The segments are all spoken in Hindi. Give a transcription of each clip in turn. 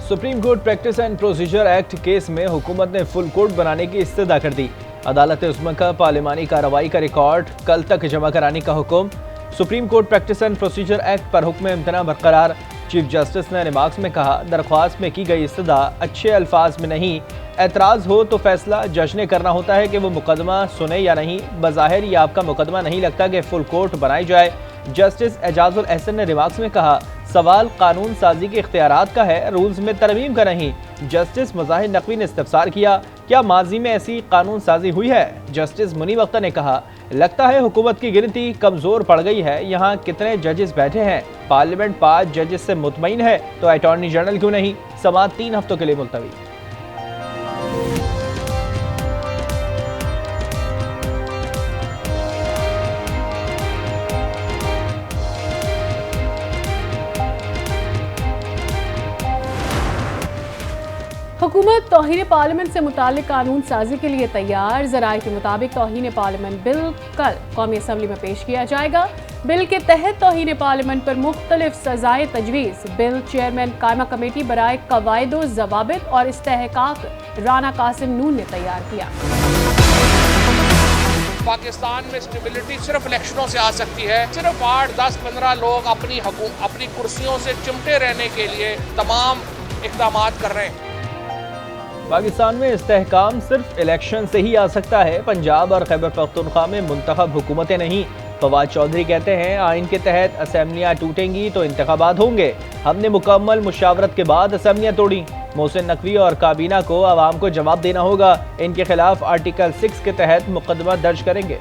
Supreme court practice and procedure act case में हुकूमत ने फुल कोर्ट बनाने की इस्तदा कर दी। अदालत उस्मा का पार्लिमानी कार्रवाई का रिकॉर्ड कल तक जमा कराने का हुक्म। Supreme court practice and procedure act पर हुक्म इम्तना बरकरार। चीफ जस्टिस ने रिमार्क्स में कहा, दरख्वास्त में की गई इस्तदा अच्छे अल्फाज में नहीं, एतराज़ हो तो फैसला जज ने करना होता है कि वो मुकदमा सुने या नहीं। बज़ाहिर ये आपका मुकदमा नहीं लगता कि फुल कोर्ट बनाई जाए। जस्टिस एजाजुल एहसन ने रिमार्क्स में कहा, सवाल कानून साजी के इख्तियारात का है, रूल्स में तरमीम का नहीं। जस्टिस मज़ाहिर नकवी ने इस्तफसार किया, क्या माजी में ऐसी कानून साजी हुई है? जस्टिस मुनीब अख्तर ने कहा, लगता है हुकूमत की गिनती कमज़ोर पड़ गई है। यहाँ कितने जजेस बैठे हैं? पार्लियामेंट 5 जजेस से मुतमईन है तो अटॉर्नी जनरल क्यों नहीं? समाअत 3 हफ्तों के लिए मुलतवी। हुकूमत तौहीन पार्लियामेंट से मुतालिक कानून साजी के लिए तैयार। ज़राए के मुताबिक तौहीन पार्लियामेंट बिल कल कौमी असम्बली में पेश किया जाएगा। बिल के तहत तौहीन पार्लियामेंट पर मुख्तलिफ सजाएं तजवीज़। बिल चेयरमैन कायमा कमेटी बराए कवायद व ज़वाबित और इस्तेहकाक राना कासिम नून ने तैयार किया। पाकिस्तान में स्टेबिलिटी सिर्फ इलेक्शनों से आ सकती है। सिर्फ 8, 10, 15 लोग अपनी कुर्सियों से चिमटे रहने के लिए तमाम इक़दाम कर रहे हैं। पाकिस्तान में इस्तेहकाम सिर्फ इलेक्शन से ही आ सकता है। पंजाब और खैबर पख्तूनख्वा में मुंतखब हुकूमतें नहीं। फवाद चौधरी कहते हैं, आइन के तहत असेंबलियाँ टूटेंगी तो इंतखाबात होंगे। हमने मुकम्मल मुशावरत के बाद असेंबलियाँ तोड़ी। मोहसिन नकवी और काबीना को आवाम को जवाब देना होगा। इनके खिलाफ आर्टिकल 6 के तहत मुकदमा दर्ज करेंगे।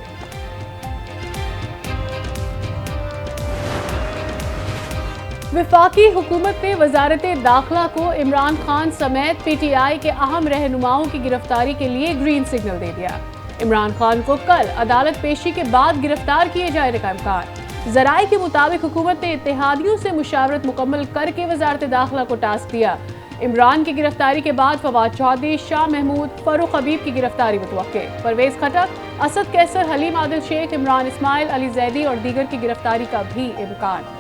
वफाकी हुकूमत ने वजारत दाखिला को इमरान खान समेत PTI के अहम रहनुमाओं की गिरफ्तारी के लिए ग्रीन सिग्नल दे दिया। इमरान खान को कल अदालत पेशी के बाद गिरफ्तार किए जाने का इम्कान। ज़राए के मुताबिक हुकूमत ने इत्तेहादियों से मुशावरत मुकम्मल करके वजारत दाखिला को टास्क दिया। इमरान की गिरफ्तारी के बाद फवाद चौधरी, शाह महमूद, फरूख हबीब की गिरफ्तारी मुतवक्के। परवेज खटक, असद कैसर, हलीम आदिल शेख, इमरान इस्माइल, अली जैदी और दीगर की गिरफ्तारी का भी इम्कान।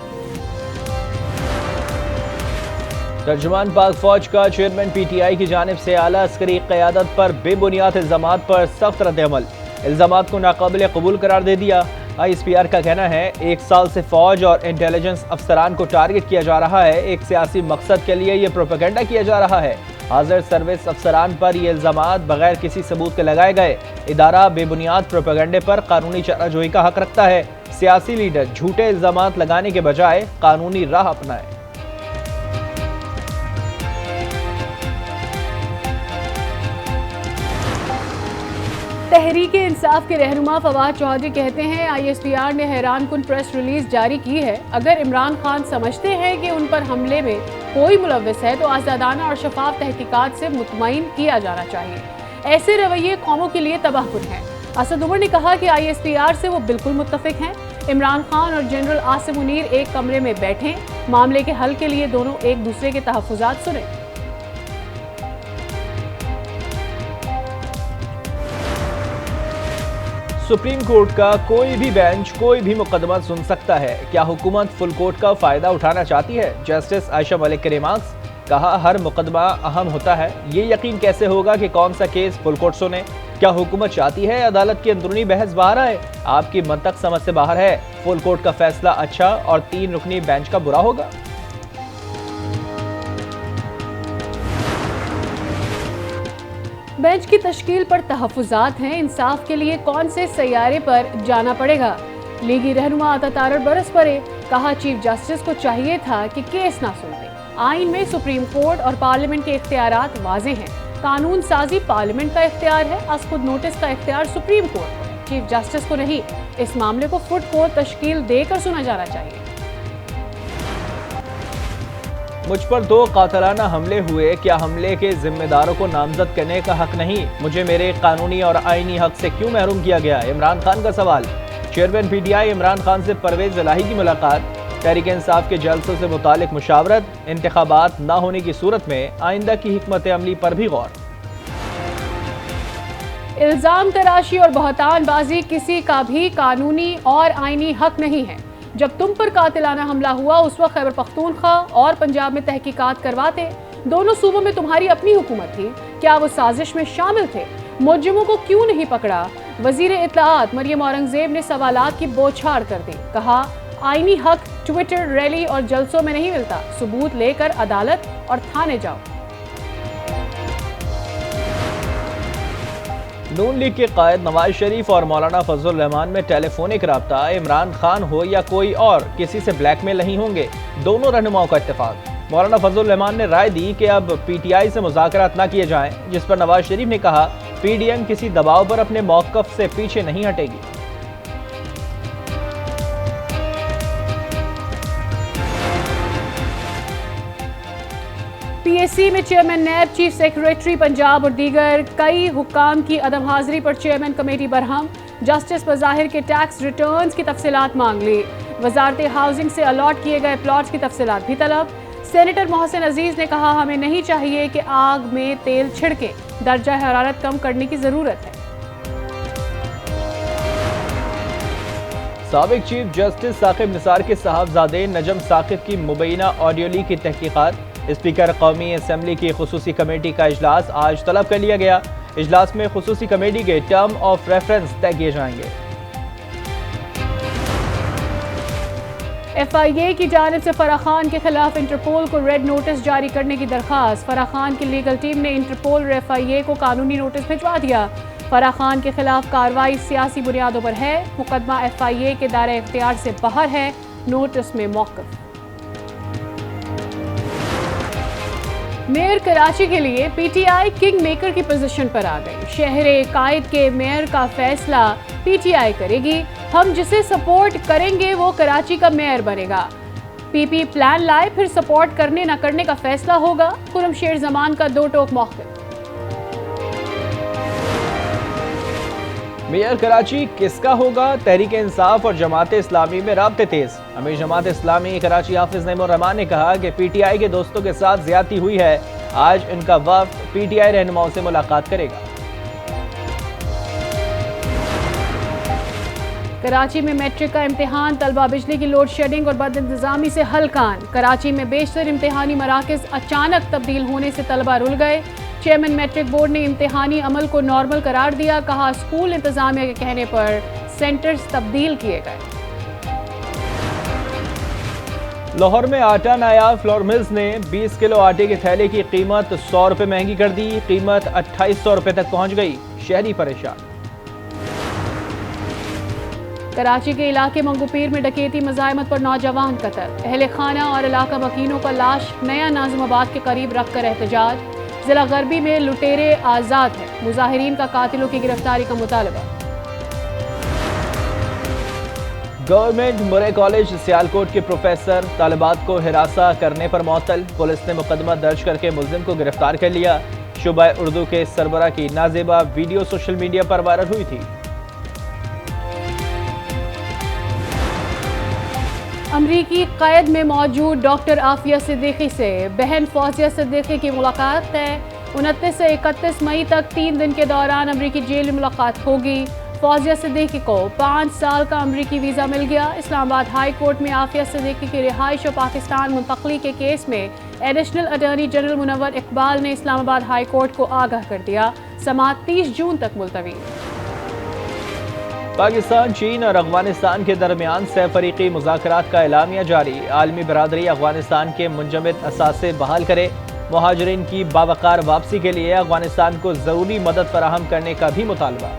तर्जुमान पाक फौज का चेयरमैन PTI की जानिब से आला अस्करी क़यादत पर बेबुनियाद इल्ज़ामात पर सख्त रद्द-ए-अमल। इल्ज़ामात को नाकाबिल कबूल करार दे दिया। ISPR का कहना है, 1 साल से फौज और इंटेलिजेंस अफसरान को टारगेट किया जा रहा है। एक सियासी मकसद के लिए ये प्रोपेगेंडा किया जा रहा है। हाज़िर सर्विस अफसरान पर ये इल्ज़ामात बगैर किसी सबूत के लगाए गए। इदारा बेबुनियाद प्रोपेगेंडे पर कानूनी चाराजोई का हक रखता है। सियासी लीडर झूठे इल्ज़ामात लगाने के बजाय कानूनी राह अपनाएं। तहरीक इंसाफ के रहनुमा फवाद चौधरी कहते हैं, ISPR ने हैरान कुन प्रेस रिलीज जारी की है। अगर इमरान खान समझते हैं कि उन पर हमले में कोई मुलव्वस है तो आज़ादाना और शफाफ तहकीकात से मुतमईन किया जाना चाहिए। ऐसे रवैये कौमों के लिए तबाहकुन हैं। असद उमर ने कहा कि ISPR से वो बिल्कुल मुत्तफिक हैं। इमरान खान और जनरल आसिम मुनीर एक कमरे में बैठें, मामले के हल के लिए दोनों एक दूसरे के तहफ़्फ़ुज़ात सुनें। सुप्रीम कोर्ट का कोई भी बेंच कोई भी मुकदमा सुन सकता है। क्या हुकूमत फुल कोर्ट का फायदा उठाना चाहती है? जस्टिस आयशा मलिक के रिमार्क्स। कहा, हर मुकदमा अहम होता है। ये यकीन कैसे होगा कि कौन सा केस फुल कोर्ट सुने? क्या हुकूमत चाहती है अदालत की अंदरूनी बहस बाहर आए? आपकी मंतक समझ से बाहर है। फुल कोर्ट का फैसला अच्छा और 3 रुकनी बेंच का बुरा होगा। बेंच की तश्कील पर तहफ़्फ़ुज़ात हैं। इंसाफ के लिए कौन से सैयारे पर जाना पड़ेगा? लीगी रहनुमा आता तारड़ बरस पड़े। कहा, चीफ जस्टिस को चाहिए था कि केस ना सुनते। आइन में सुप्रीम कोर्ट और पार्लियामेंट के इख्तियारात वाज़ेह हैं। कानून साजी पार्लियामेंट का इख्तियार है। अस खुद नोटिस का इख्तियार सुप्रीम कोर्ट को है, चीफ जस्टिस को नहीं। इस मामले को फुट कोर्ट तश्कील देकर सुना जाना चाहिए। मुझ पर 2 कातलाना हमले हुए, क्या हमले के जिम्मेदारों को नामजद करने का हक नहीं? मुझे मेरे कानूनी और आईनी हक से क्यों महरूम किया गया? इमरान खान का सवाल। चेयरमैन PTI इमरान खान से परवेज इलाही की मुलाकात। तहरीक इंसाफ के जलसों से मुतालिक मुशावरत। इंतखाबात न होने की सूरत में आइंदा की हिकमत अमली पर भी गौर। इल्जाम तराशी और बहतानबाजी किसी का भी कानूनी और आईनी हक नहीं है। जब तुम पर कातिलाना हमला हुआ उस वक्त खैबर पख्तूनख्वा और पंजाब में तहकीकात करवाते। दोनों सूबों में तुम्हारी अपनी हुकूमत थी, क्या वो साजिश में शामिल थे? मुजरिमों को क्यों नहीं पकड़ा? वजीर इत्तलाआत मरियम औरंगजेब ने सवालात की बौछार कर दी। कहा, आईनी हक ट्विटर, रैली और जलसों में नहीं मिलता, सबूत लेकर अदालत और थाने जाओ। नून लीग के कायद नवाज शरीफ और मौलाना फजल रहमान में टेलीफोनिक रब्ता इमरान खान हो या कोई और किसी से ब्लैकमेल नहीं होंगे, दोनों रहनुमाओं का इत्तेफाक। मौलाना फजल रहमान ने राय दी कि अब पीटीआई से मुज़ाकरात न किए जाएं, जिस पर नवाज शरीफ ने कहा पीडीएम किसी दबाव पर अपने मौक़िफ़ से पीछे नहीं हटेगी। पीएससी में चेयरमैन नैब, चीफ सेक्रेटरी पंजाब और दीगर कई हुक्काम की अदम हाजिरी पर चेयरमैन कमेटी बरहम। जस्टिस बज़ाहिर के टैक्स रिटर्न्स की तफसीलात मांग ली। वजारत हाउसिंग से अलॉट किए गए प्लॉट्स की तफसीलात भी तलब। सेनेटर मोहसिन अजीज ने कहा, हमें नहीं चाहिए कि आग में तेल छिड़के, दर्जा हरारत कम करने की जरूरत है। साबिक चीफ जस्टिस साकिब निसार के साहबजादे नजम साकिब की मुबैना ऑडियो लीक की तहकीकात। स्पीकर कौमी असम्बली की खुसूसी कमेटी का इजलास आज तलब कर लिया गया। इजलास में खुसूसी कमेटी के टर्म ऑफ रेफरेंस तय किए जाएंगे। FIA की जानिब से फराह खान के खिलाफ इंटरपोल को रेड नोटिस जारी करने की दरख्वास्त। फराह खान की लीगल टीम ने इंटरपोल और FIA को कानूनी नोटिस भिजवा दिया। फराह खान के खिलाफ कार्रवाई सियासी बुनियादों पर है। मुकदमा FIA के दायरे इख्तियार से बाहर है। नोटिस में मौक़िफ़। मेयर कराची के लिए PTI किंग मेकर की पोजीशन पर आ गई। शहर कायद के मेयर का फैसला PTI करेगी। हम जिसे सपोर्ट करेंगे वो कराची का मेयर बनेगा। PP प्लान लाए, फिर सपोर्ट करने न करने का फैसला होगा। खुर्रमशेर जमान का दो टोक मौक़िफ़। मेयर कराची किसका होगा? तहरीक इंसाफ और जमात इस्लामी में राब्ते तेज। अमीर जमात इस्लामी कराची हाफिज नईमुर रहमान ने कहा कि PTI के दोस्तों के साथ ज्यादती हुई है। आज इनका वफ्द PTI रहनुमाओं से मुलाकात करेगा। कराची में मैट्रिक का इम्तिहान, तलबा बिजली की लोड शेडिंग और बदइंतजामी से हलकान। कराची में बेशतर इम्तिहानी मराकज़ अचानक तब्दील होने से तलबा रुल गए। चेयरमैन मैट्रिक बोर्ड ने इम्तिहानी अमल को नॉर्मल करार दिया। कहा, स्कूल इंतजामिया के कहने पर सेंटर्स तब्दील किए गए। लाहौर में आटा नायाब फ्लोर मिल्स ने 20 किलो आटे के थैले की कीमत 100 रुपये महंगी कर दी। कीमत 2800 रुपये तक पहुंच गई। शहरी परेशान। कराची के इलाके मंगूपीर में डकैती मज़ाहमत पर नौजवान कत्ल। अहले खाना और इलाका मकीनों का लाश नया नाज़िमाबाद के करीब रख कर एहतजाज। जिला गरबी में लुटेरे आज़ाद हैं। मुजाहिरीन का कातिलों की गिरफ्तारी का मुतालबा। गवर्नमेंट मुरे कॉलेज सियालकोट के प्रोफेसर तालिबात को हिरासा करने पर मुअत्तल। पुलिस ने मुकदमा दर्ज करके मुलजिम को गिरफ्तार कर लिया। शुबा उर्दू के सरबरा की नाजेबा वीडियो सोशल मीडिया पर वायरल हुई थी। अमरीकी कैद में मौजूद डॉक्टर आफिया सिद्दीकी से बहन फौजिया सिद्दीकी की मुलाकात है। 29 से 31 मई तक 3 दिन के दौरान अमरीकी जेल में मुलाकात होगी। फौजिया सिद्दीकी को 5 साल का अमरीकी वीज़ा मिल गया। इस्लामाबाद हाई कोर्ट में आफिया सिद्दीकी की रिहाइश और पाकिस्तान मुंतकली के केस में additional attorney general Munawwar Iqbal ने इस्लामाबाद हाई कोर्ट को आगाह कर दिया। समाअत 30 जून तक मुलतवी। पाकिस्तान, चीन और अफगानिस्तान के दरमियान सहफरीकी मुज़ाकरात का एलामिया जारी। आलमी बरादरी अफगानिस्तान के मुंजमद असासे बहाल करे। मुहाजिरीन की बावकार वापसी के लिए अफगानिस्तान को ज़रूरी मदद फराहम करने का भी मुतालबा।